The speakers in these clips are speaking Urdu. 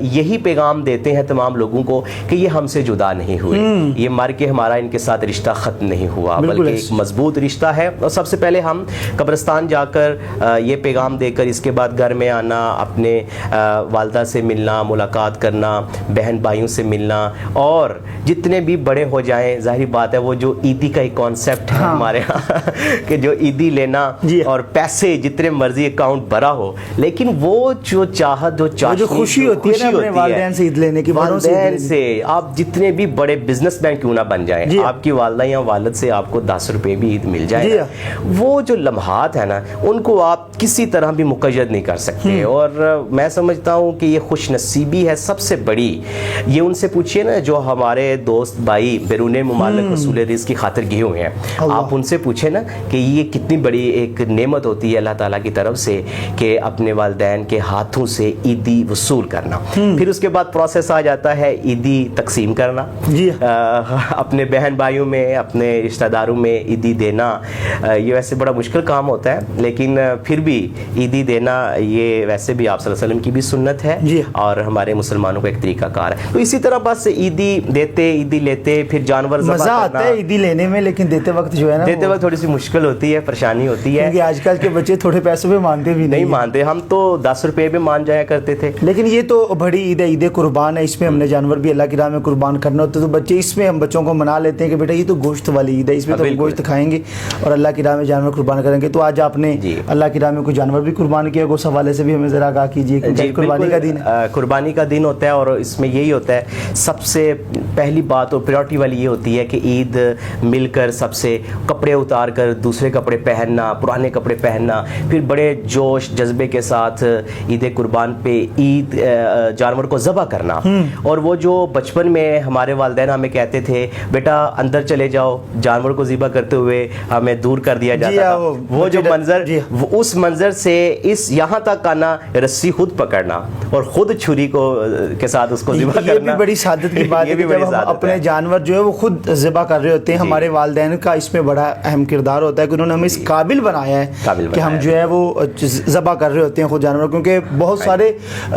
یہی پیغام دیتے ہیں تمام لوگوں کو کہ یہ ہم سے جدا نہیں ہوئے, یہ مر کے ہمارا ان کے ساتھ رشتہ ختم نہیں ہوا, بلکہ ایک مضبوط رشتہ ہے. اور سب سے پہلے ہم قبرستان جا کر یہ پیغام دے کر اس کے بعد گھر میں آنا, اپنے والدہ سے ملنا, ملاقات کرنا, بہن بھائیوں سے ملنا, اور جتنے بھی بڑے ہو جائیں, ظاہری بات ہے وہ جو عیدی کا ایک کانسیپٹ ہے ہمارے ہاں کہ جو عیدی لینا اور پیسے جتنے مرضی اکاؤنٹ بھرا ہو, لیکن وہ جو چاہت, جو خوشی ہوتی ہے اپنے والدین سے عید لینے کی, والدین سے آپ جتنے بھی بڑے بزنس مین کیوں نہ بن جائیں, آپ کی والدہ یا والد سے آپ کو 10 روپے بھی عید مل جائے, وہ جو لمحات ہیں نا ان کو آپ کسی طرح بھی مقید نہیں کر سکتے. اور میں سمجھتا ہوں کہ یہ خوش نصیبی ہے سب سے بڑی. یہ ان سے پوچھئے نا جو ہمارے دوست بھائی بیرون ممالک رسول رزق کی خاطر گئے ہوئے ہیں, آپ ان سے پوچھیں نا کہ یہ کتنی بڑی ایک نعمت ہوتی ہے اللہ تعالیٰ کی طرف سے کہ اپنے والدین کے ہاتھوں سے عیدی وصول کرنا. پھر اس کے بعد پروسیس آ جاتا ہے عیدی تقسیم کرنا, اپنے بہن بھائیوں میں, اپنے رشتہ داروں میں عیدی دینا. یہ ویسے بڑا مشکل کام ہوتا ہے, لیکن پھر بھی عیدی دینا یہ ویسے بھی آپ صلی اللہ علیہ وسلم کی بھی سنت ہے اور ہمارے مسلمانوں کا ایک طریقہ کار ہے. تو اسی طرح بس عیدی دیتے, عیدی لیتے, پھر جانور ذبح کرنا. مزہ آتا ہے عیدی لینے میں, لیکن دیتے وقت جو ہے نا, دیتے وقت تھوڑی سی مشکل ہوتی ہے, پریشانی ہوتی ہے, کیونکہ آج کل کے بچے تھوڑے پیسوں پہ مانتے بھی نہیں مانتے. ہم تو 10 روپے بھی مان جایا کرتے تھے. لیکن یہ تو بڑی عید ہے, عید قربان ہے, اس میں ہم نے جانور بھی اللہ کی راہ میں قربان کرنا ہوتا ہے. تو بچے اس میں ہم بچوں کو منا لیتے ہیں کہ بیٹا یہ تو گوشت والی عید ہے, اس میں تو گوشت کھائیں گے اور اللہ کی راہ میں جانور قربان کریں گے. تو آج آپ نے اللہ کی راہ میں کوئی جانور بھی قربان کیا, اس حوالے سے بھی ہمیں ذرا آگاہ کیجیے, کیونکہ قربانی کا دن ہے. قربانی کا دن ہوتا ہے اور اس میں یہی ہوتا ہے, سب سے پہلی بات اور پریورٹی والی یہ ہوتی ہے کہ عید مل کر سب سے کپڑے اتار کر دوسرے کپڑے پہننا, پرانے کپڑے پہننا, پھر بڑے جوش جذبے کے ساتھ عید قربان پہ عید جانور کو ذبح کرنا. اور وہ جو بچپن میں ہمارے والدین ہمیں کہتے تھے بیٹا اندر چلے جاؤ, جانور کو ذبح کرتے ہوئے ہمیں دور کر دیا جاتا تھا, وہ جو منظر, اس منظر سے اس یہاں تک آنا, رسی خود پکڑنا اور خود چھری کو کے ساتھ اس کو ذبح کرنا, یہ بھی بڑی سعادت کی بات ہے. جب ہم اپنے جانور جو ہے وہ خود ذبح کر رہے ہوتے ہیں, ہمارے والدین کا اس میں بڑا اہم کردار ہوتا ہے کہ انہوں نے ہمیں اس قابل بنایا ہے کہ ہم جو ہے وہ ذبح کر رہے ہوتے ہیں خود جانور. کیونکہ بہت سارے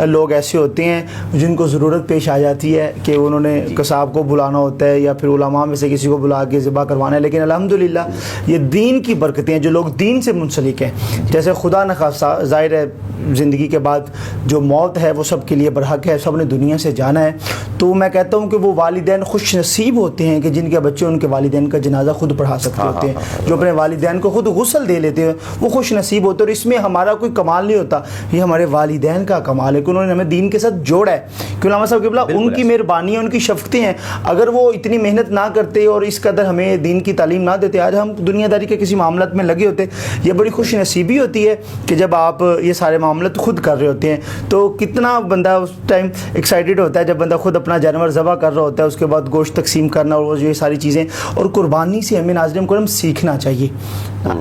لوگ ایسے ہوتے ہیں جن کو ضرورت پیش آ جاتی ہے کہ انہوں نے قصاب کو بلانا ہوتا ہے یا پھر علماء میں سے کسی کو بلا کے ذبح کروانا ہے. لیکن الحمدللہ یہ دین کی برکتیں ہیں, جو لوگ دین سے منسلک ہیں. جیسے خدا نخواستہ ظاہر ہے زندگی کے بعد جو موت ہے وہ سب کے لیے برحق ہے, سب نے دنیا سے جانا ہے. تو میں کہتا ہوں کہ وہ والدین خوش نصیب ہوتے ہیں کہ جن کے بچے ان کے والدین کا جنازہ خود پڑھا سکتے ہوتے ہیں, جو اپنے والدین کو خود غسل دے لیتے ہیں, وہ خوش نصیب ہوتے ہیں. اور اس میں ہمارا کوئی کمال نہیں ہوتا, یہ ہمارے والدین کا کمال ہے کہ انہوں نے ہمیں دین کے ساتھ جوڑا ہے. کہ علامہ صاحب قبلہ ان کی مہربانی ہے, ان کی شفقتیں ہیں. اگر وہ اتنی محنت نہ کرتے اور اس قدر ہمیں دین کی تعلیم نہ دیتے, آج ہم دنیا داری کے کسی معاملات میں لگے ہوتے. یہ بڑی خوش نصیبی ہوتی ہے کہ جب آپ یہ سارے معاملات خود کر رہے ہوتے ہیں. تو کتنا بندہ اس ٹائم ایکسائٹیڈ ہوتا ہے جب بندہ خود اپنا جانور ذبح کر رہا ہوتا ہے, اس کے بعد گوشت تقسیم کرنا اور یہ ساری چیزیں. اور قربانی سے ہمیں ناظرین کرم سیکھنا چاہیے.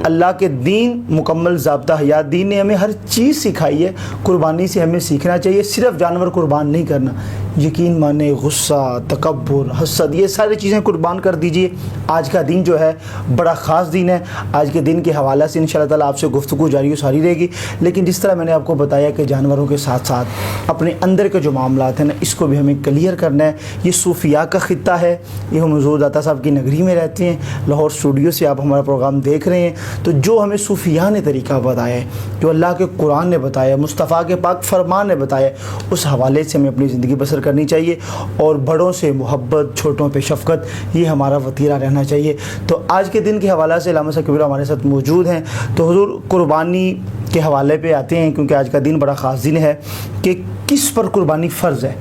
اللہ کے دین مکمل ضابطہ حیات دین نے ہمیں ہر چیز سکھائی ہے, قربانی سے ہمیں سیکھنا چاہیے. صرف جانور قربان نہیں کرنا, یقین مانے غصہ, تکبر, حسد, یہ ساری چیزیں قربان کر دیجئے. آج کا دن جو ہے بڑا خاص دن ہے. آج کے دن کے حوالے سے انشاءاللہ تعالیٰ آپ سے گفتگو جاری و ساری رہے گی. لیکن جس طرح میں نے آپ کو بتایا کہ جانوروں کے ساتھ ساتھ اپنے اندر کے جو معاملات ہیں نا, اس کو بھی ہمیں کلیئر کرنا ہے. یہ صوفیاء کا خطہ ہے, یہ ہم حضور داتا صاحب کی نگری میں رہتے ہیں, لاہور اسٹوڈیو سے آپ ہمارا پروگرام دیکھ رہے ہیں. تو جو ہمیں صوفیاء نے طریقہ بتایا ہے, جو اللہ کے قرآن نے بتایا, مصطفیٰ کے پاک فرمان نے بتایا, اس حوالے سے ہمیں اپنی زندگی بسر کرنی چاہیے. اور بڑوں سے محبت, چھوٹوں پہ شفقت, یہ ہمارا وتیرہ رہنا چاہیے. تو آج کے دن کے حوالے سے علامہ صاحب کبیرہ ہمارے ساتھ موجود ہیں. تو حضور قربانی کے حوالے پہ آتے ہیں, کیونکہ آج کا دن بڑا خاص دن ہے, کہ کس پر قربانی فرض ہے.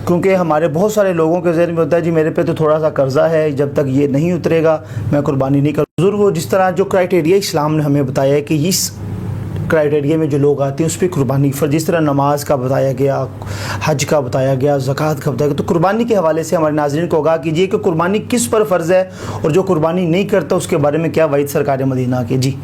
کیونکہ ہمارے بہت سارے لوگوں کے ذہن میں ہوتا ہے جی میرے پہ تو تھوڑا سا قرضہ ہے, جب تک یہ نہیں اترے گا میں قربانی نہیں کروں. حضور وہ جس طرح جو کرائٹیریا اسلام نے ہمیں بتایا ہے کہ اس کرائٹیریا میں جو لوگ آتے ہیں اس پہ قربانی فرض, جس طرح نماز کا بتایا گیا, حج کا بتایا گیا, زکوٰۃ کا بتایا گیا. تو قربانی کے حوالے سے ہمارے ناظرین کو آگاہ کیجیے کہ قربانی کس پر فرض ہے, اور جو قربانی نہیں کرتا اس کے بارے میں کیا وعید سرکار مدینہ کے. جی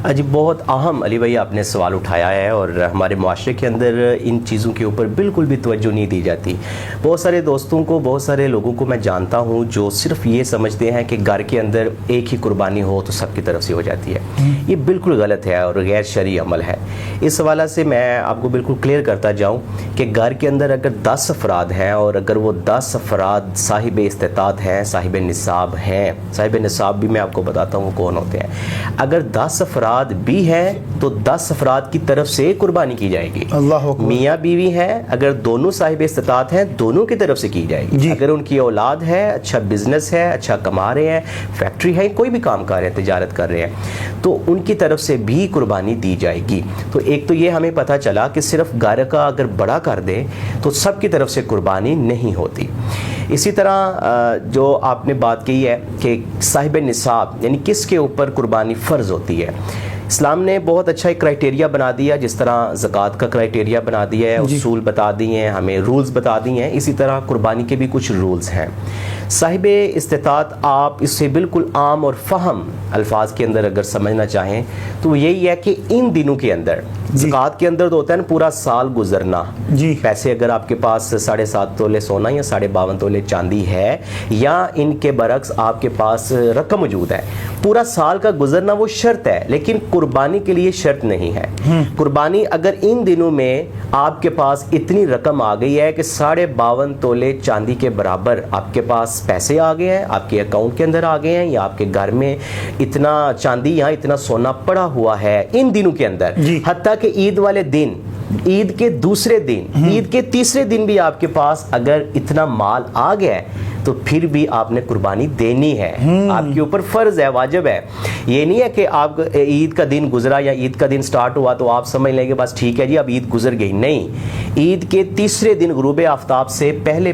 جی بہت اہم علی بھائی آپ نے سوال اٹھایا ہے، اور ہمارے معاشرے کے اندر ان چیزوں کے اوپر بالکل بھی توجہ نہیں دی جاتی. بہت سارے دوستوں کو، بہت سارے لوگوں کو میں جانتا ہوں جو صرف یہ سمجھتے ہیں کہ گھر کے اندر ایک ہی قربانی ہو تو سب کی طرف سے ہو جاتی ہے. یہ بالکل غلط ہے اور غیر شرعی عمل ہے. اس حوالے سے میں آپ کو بالکل کلیئر کرتا جاؤں کہ گھر کے اندر اگر 10 افراد ہیں اور اگر وہ 10 افراد صاحب استطاعت ہیں، صاحب نصاب ہیں، صاحب نصاب بھی میں آپ کو بتاتا ہوں کون ہوتے ہیں. اگر 10 افراد بھی ہیں تو 10 افراد کی طرف سے قربانی کی جائے گی. اللہ اکبر. میاں بیوی ہیں، اگر دونوں صاحب استطاعت ہیں دونوں کی طرف سے کی جائے گی. جی. اگر ان کی اولاد ہے، اچھا بزنس ہے، اچھا کما رہے ہیں، فیکٹری ہے، کوئی بھی کام کر رہے ہیں، تجارت کر رہے ہیں، تو ان کی طرف سے بھی قربانی دی جائے گی. تو ایک تو یہ ہمیں پتہ چلا کہ صرف گھر کا اگر بڑا کر دے تو سب کی طرف سے قربانی نہیں ہوتی. اسی طرح جو آپ نے بات کی ہے کہ صاحب نصاب یعنی کس کے اوپر قربانی فرض ہوتی ہے، اسلام نے بہت اچھا ایک کرائٹیریا بنا دیا. جس طرح زکوٰۃ کا کرائٹیریا بنا دیا ہے، اصول بتا دیے ہیں، ہمیں رولز بتا دیے ہیں، اسی طرح قربانی کے بھی کچھ رولز ہیں. صاحب استطاعت آپ اس سے بالکل عام اور فہم الفاظ کے اندر اگر سمجھنا چاہیں تو یہی ہے کہ ان دنوں کے اندر زکوٰۃ کے اندر تو ہوتا ہے نا پورا سال گزرنا. جی. پیسے اگر آپ کے پاس 7.5 تولے سونا یا 52 تولے چاندی ہے، یا ان کے برعکس آپ کے پاس رقم موجود ہے، پورا سال کا گزرنا وہ شرط ہے، لیکن قربانی کے لیے شرط نہیں ہے. قربانی اگر ان دنوں میں آپ کے پاس اتنی رقم آ گئی ہے کہ 52.5 تولے چاندی کے برابر آپ کے پاس پیسے آ گئے ہیں، آپ کے اکاؤنٹ کے اندر آ گئے ہیں، یا آپ کے گھر میں اتنا چاندی یا اتنا سونا پڑا ہوا ہے ان دنوں کے اندر، حتیٰ کہ عید والے دن، عید کے دوسرے دن، عید کے تیسرے دن بھی آپ کے پاس اگر اتنا مال آ گیا ہے تو پھر بھی آپ نے قربانی دینی ہے. آپ کے اوپر فرض ہے، واجب ہے. یہ نہیں ہے کہ آپ عید کا دن گزرا یا عید کا دن سٹارٹ ہوا تو آپ سمجھ لیں گے بس ٹھیک ہے جی اب عید گزر گئی. نہیں، عید کے تیسرے دن غروب آفتاب سے پہلے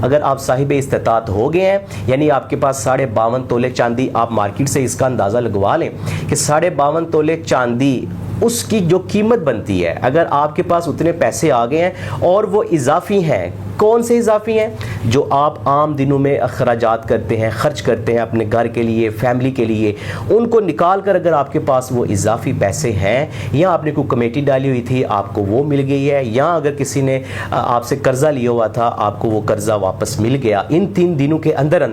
اگر آپ صاحب استطاعت ہو گئے ہیں، یعنی آپ کے پاس 52.5 تولے چاندی، آپ مارکیٹ سے اس کا اندازہ لگوا لیں کہ 52.5 تولے چاندی اس کی جو قیمت بنتی ہے، اگر آپ کے پاس اتنے پیسے آ گئے ہیں اور وہ اضافی ہیں. کون سے اضافی ہیں؟ جو آپ عام دنوں میں اخراجات کرتے ہیں، خرچ کرتے ہیں اپنے گھر کے لیے، فیملی کے لیے، ان کو نکال کر اگر آپ کے پاس وہ اضافی پیسے ہیں، یا آپ نے کوئی کمیٹی ڈالی ہوئی تھی آپ کو وہ مل گئی ہے، یا اگر کسی نے آپ سے قرضہ لیا ہوا تھا آپ کو وہ قرضہ واپس مل گیا ان 3 دنوں کے اندر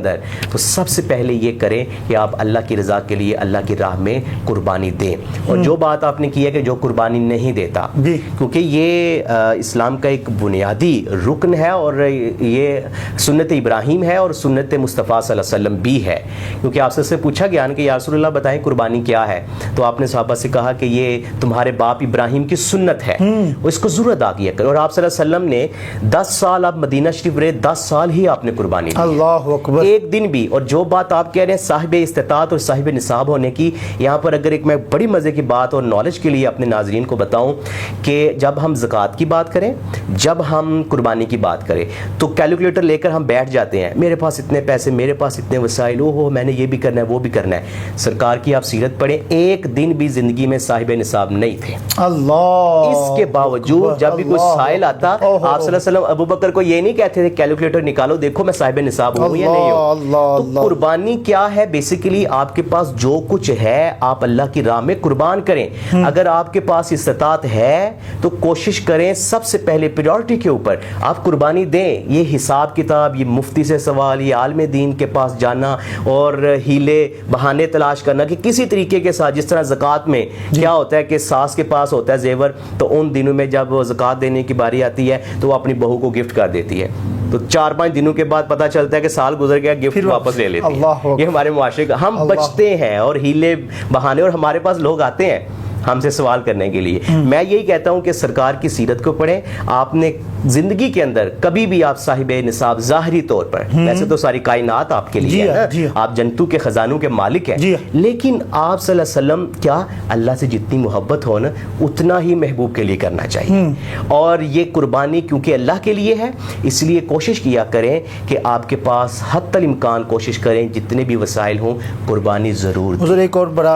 تو سب سے پہلے یہ کریں کہ آپ اللہ کی رضا کے لیے اللہ کی راہ میں قربانی دیں. اور جو بات آپ نے کی ہے کہ جو قربانی نہیں دیتا، کیونکہ یہ اسلام کا ایک بنیادی رکن ہے اور یہ سنت ابراہیم ہے اور سنت مصطفیٰ صلی اللہ علیہ وسلم بھی ہے. کیونکہ آپ سے پوچھا گیا کہ یا رسول اللہ بتائیں قربانی کیا ہے، تو آپ نے صحابہ سے کہا کہ یہ تمہارے باپ ابراہیم کی سنت ہے، اس کو ضرور ادا کیا کرو. اور آپ صلی اللہ علیہ وسلم نے 10 سال آپ مدینہ شریف رہے، 10 سال ہی آپ نے قربانی دی. اللہ اکبر. ایک دن بھی. اور جو بات آپ کہہ رہے ہیں صاحب استطاعت اور صاحب نصاب ہونے کی، یہاں پر اگر ایک میں بڑی مزے کی بات اور نالج کے لیے اپنے ناظرین کو بتاؤں کہ جب ہم زکوٰۃ کی بات کریں، جب ہم قربانی کی بات کریں تو کیلکولیٹر لے کر ہم بیٹھ جاتے ہیں، میرے پاس اتنے پیسے، میرے پاس اتنے وسائل، ہو میں نے یہ بھی کرنا ہے وہ بھی کرنا ہے. سرکار کی آپ سیرت پڑھیں، ایک دن بھی زندگی میں صاحب نصاب نہیں تھے. اللہ. اس کے باوجود جب بھی کوئی سائل آتا آپ صلی اللہ علیہ وسلم ابو بکر کو یہ نہیں کہتے تھے کیلکولیٹر نکالو دیکھو میں صاحب نصاب ہوں یا نہیں ہوں. تو قربانی کیا ہے؟ بیسیکلی آپ کے پاس جو کچھ ہے آپ اللہ کی راہ میں قربان کریں. اگر آپ کے پاس استطاعت ہے تو کوشش کریں سب سے پہلے پریورٹی کے اوپر آپ قربانی دیں. یہ حساب کتاب، یہ مفتی سے سوال، یہ عالم دین کے پاس جانا اور ہیلے بہانے تلاش کرنا کہ کسی طریقے کے ساتھ، جس طرح زکوٰۃ میں کیا ہوتا ہے کہ ساس کے پاس ہوتا ہے زیور، تو ان دنوں میں جب وہ زکوٰۃ دینے کی باری آتی ہے تو وہ اپنی بہو کو گفٹ کر دیتی ہے، تو 4-5 دنوں کے بعد پتہ چلتا ہے کہ سال گزر گیا، گفٹ واپس لے لیتی ہے. یہ ہمارے معاشرے کا، ہم بچتے ہیں اور ہیلے بہانے، اور ہمارے پاس لوگ آتے ہیں ہم سے سوال کرنے کے لیے. میں یہی کہتا ہوں کہ سرکار کی سیرت کو پڑھیں. آپ نے زندگی کے اندر کبھی بھی آپ صاحب نصاب ظاہری طور پر، ویسے تو ساری کائنات آپ کے لیے ہے، آپ جنتو کے خزانوں کے مالک ہیں، لیکن آپ صلی اللہ علیہ وسلم کیا اللہ سے جتنی محبت ہو نا اتنا ہی محبوب کے لیے کرنا چاہیے. اور یہ قربانی کیونکہ اللہ کے لیے ہے اس لیے کوشش کیا کریں کہ آپ کے پاس حتی الامکان کوشش کریں جتنے بھی وسائل ہوں قربانی ضرور. حضور ایک اور بڑا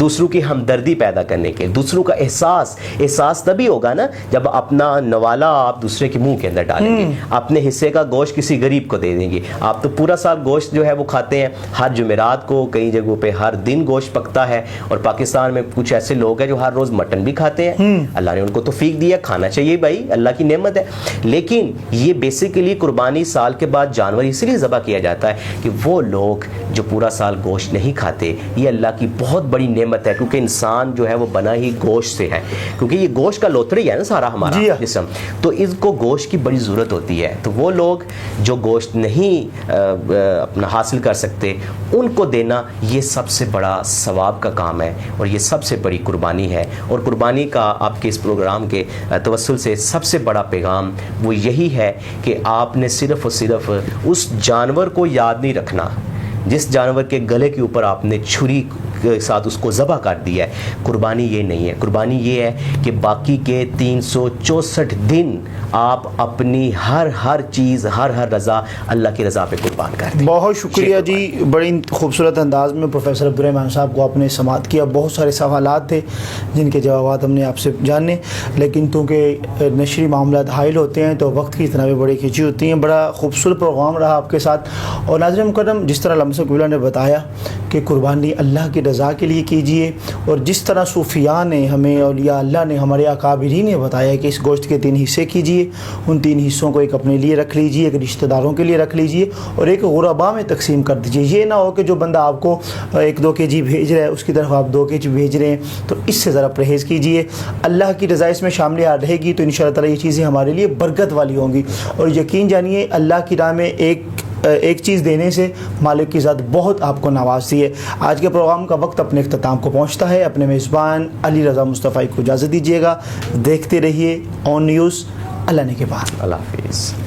دوسروں کی ہمدردی پیدا کرنے کے, دوسروں کا احساس تبھی ہوگا نا جب اپنا نوالا آپ دوسرے کے منہ کے اندر ڈالیں گے, اپنے حصے کا گوشت کسی غریب کو دے دیں گے. آپ تو پورا سال گوشت جو ہے وہ کھاتے ہیں, ہر جمعرات کو کئی جگہوں پہ ہر دن گوشت پکتا ہے, اور پاکستان میں کچھ ایسے لوگ ہیں جو ہر روز مٹن بھی کھاتے ہیں. اللہ نے ان کو توفیق دیا, کھانا چاہیے بھائی, اللہ کی نعمت ہے. لیکن یہ بیسیکلی قربانی سال کے بعد جانور اس لیے ذبح کیا جاتا ہے کہ وہ لوگ جو پورا سال گوشت نہیں کھاتے, یہ اللہ کی بہت بڑی نعمت ہے, کیونکہ انسان جو ہے وہ بنا ہی گوشت سے ہے, کیونکہ یہ گوشت کا لوتھڑی ہے نا سارا ہمارا جسم, تو اس کو گوشت کی بڑی ضرورت ہوتی ہے. تو وہ لوگ جو گوشت نہیں اپنا حاصل کر سکتے, ان کو دینا یہ سب سے بڑا ثواب کا کام ہے, اور یہ سب سے بڑی قربانی ہے. اور قربانی کا آپ کے اس پروگرام کے توسل سے سب سے بڑا پیغام وہ یہی ہے کہ آپ نے صرف اور صرف اس جانور کو یاد نہیں رکھنا جس جانور کے گلے کے اوپر آپ نے چھری کے ساتھ اس کو ذبح کر دیا ہے. قربانی یہ نہیں ہے, قربانی یہ ہے کہ باقی کے 364 دن آپ اپنی ہر چیز, ہر رضا اللہ کی رضا پہ قربان کر دیں. بہت شکریہ جی, بڑی خوبصورت انداز میں پروفیسر عبدالرحمان صاحب کو آپ نے سماعت کیا. بہت سارے سوالات تھے جن کے جوابات ہم نے آپ سے جاننے, لیکن چونکہ نشری معاملات حائل ہوتے ہیں تو وقت کی اتنا بھی بڑی کھینچی ہوتی ہیں. بڑا خوبصورت پروگرام رہا آپ کے ساتھ. اور ناظرین مکرم, جس طرح لمسک قبلہ نے بتایا کہ قربانی اللہ کی رضا کے لیے کیجیے, اور جس طرح صوفیاء نے ہمیں, اولیاء اللہ نے, ہمارے اکابرین نے بتایا کہ اس گوشت کے 3 حصے کیجیے, ان 3 حصوں کو ایک اپنے لیے رکھ لیجیے, ایک رشتہ داروں کے لیے رکھ لیجیے, اور ایک غربا میں تقسیم کر دیجیے. یہ نہ ہو کہ جو بندہ آپ کو 1-2 kg بھیج رہا ہے اس کی طرف آپ 2 kg بھیج رہے ہیں, تو اس سے ذرا پرہیز کیجیے. اللہ کی رضا اس میں شامل رہے گی تو انشاءاللہ تعالی یہ چیزیں ہمارے لیے برکت والی ہوں گی. اور یقین جانیے اللہ کی راہ میں ایک چیز دینے سے مالک کی ذات بہت آپ کو نوازتی ہے. آج کے پروگرام کا وقت اپنے اختتام کو پہنچتا ہے. اپنے میزبان علی رضا مصطفی کو اجازت دیجیے گا. دیکھتے رہیے اون نیوز. اللہ نے کے بعد. اللہ حافظ.